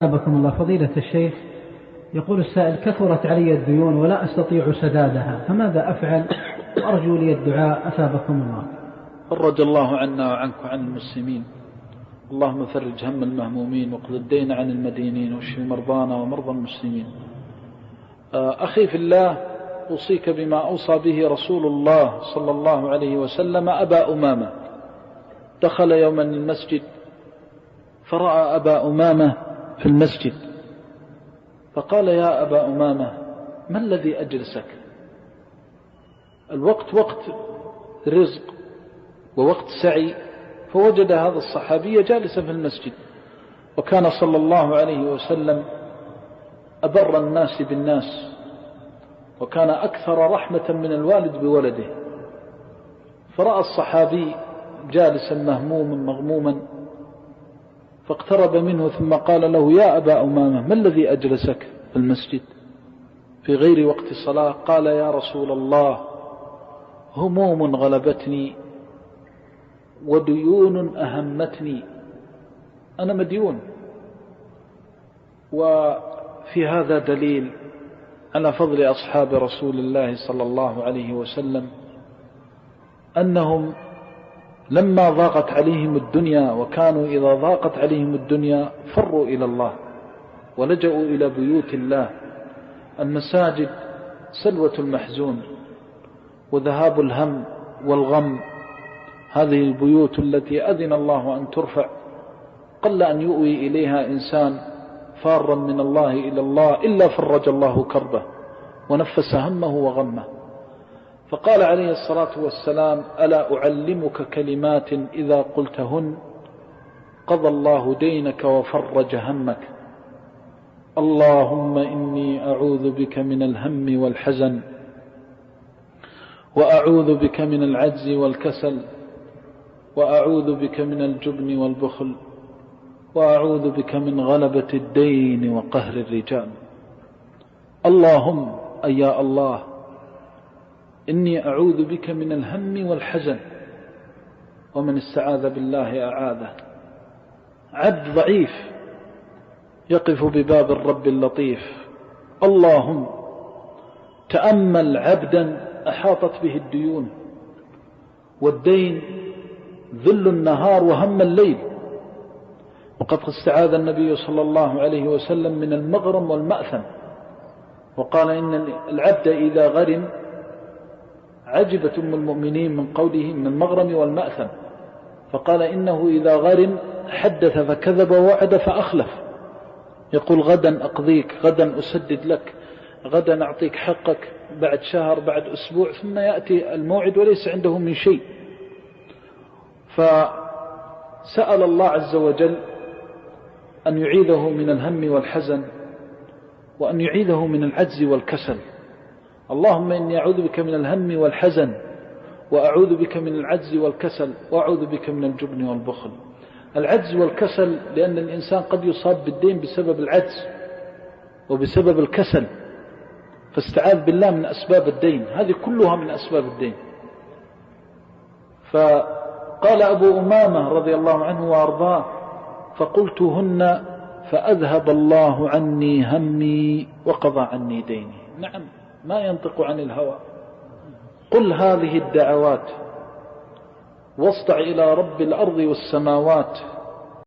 أبكم الله فضيلة الشيخ. يقول السائل: كثرت علي الديون ولا أستطيع سدادها، فماذا أفعل؟ وأرجو لي الدعاء أثابكم الله. فرج الله عنا وعنك وعن المسلمين. اللهم فرج هم المهمومين واقض الدين عن المدينين واشف مرضانا ومرضى المسلمين. أخي في الله، أوصيك بما أوصى به رسول الله صلى الله عليه وسلم أبا أمامة. دخل يوما المسجد فرأى أبا أمامة في المسجد، فقال: يا أبا أمامة، ما الذي أجلسك؟ الوقت وقت رزق ووقت سعي، فوجد هذا الصحابي جالسا في المسجد، وكان صلى الله عليه وسلم أبر الناس بالناس، وكان أكثر رحمة من الوالد بولده. فرأى الصحابي جالسا مهموما مغموما، فاقترب منه ثم قال له: يا أبا أمامة، ما الذي أجلسك في المسجد في غير وقت الصلاة؟ قال: يا رسول الله، هموم غلبتني وديون أهمتني، أنا مديون. وفي هذا دليل على فضل أصحاب رسول الله صلى الله عليه وسلم، أنهم لما ضاقت عليهم الدنيا، وكانوا إذا ضاقت عليهم الدنيا فروا إلى الله ولجأوا إلى بيوت الله. المساجد سلوة المحزون وذهاب الهم والغم. هذه البيوت التي أذن الله أن ترفع قل أن يؤوي إليها إنسان فارا من الله إلى الله إلا فرج الله كربه ونفس همه وغمه. فقال عليه الصلاة والسلام: ألا أعلمك كلمات إذا قلتهن قضى الله دينك وفرج همك؟ اللهم إني أعوذ بك من الهم والحزن، وأعوذ بك من العجز والكسل، وأعوذ بك من الجبن والبخل، وأعوذ بك من غلبة الدين وقهر الرجال. اللهم أي يا الله، إني أعوذ بك من الهم والحزن، ومن استعاذ بالله أعاذه. عبد ضعيف يقف بباب الرب اللطيف. اللهم تأمل عبدا أحاطت به الديون، والدين ذل النهار وهم الليل، وقد استعاذ النبي صلى الله عليه وسلم من المغرم والمأثم، وقال: إن العبد إذا غرم، عجبت أم المؤمنين من قوله من المغرم والمأثم، فقال: إنه إذا غرم حدث فكذب ووعد فأخلف، يقول: غدا أقضيك، غدا أسدد لك، غدا أعطيك حقك، بعد شهر، بعد أسبوع، ثم يأتي الموعد وليس عنده من شيء. فسأل الله عز وجل أن يعيذه من الهم والحزن، وأن يعيذه من العجز والكسل. اللهم إني أعوذ بك من الهم والحزن، وأعوذ بك من العجز والكسل، وأعوذ بك من الجبن والبخل. العجز والكسل لأن الإنسان قد يصاب بالدين بسبب العجز وبسبب الكسل، فاستعاذ بالله من أسباب الدين، هذه كلها من أسباب الدين. فقال أبو أمامة رضي الله عنه وأرضاه: فقلتهن فأذهب الله عني همي وقضى عني ديني. نعم، ما ينطق عن الهوى. قل هذه الدعوات واصدع إلى رب الأرض والسماوات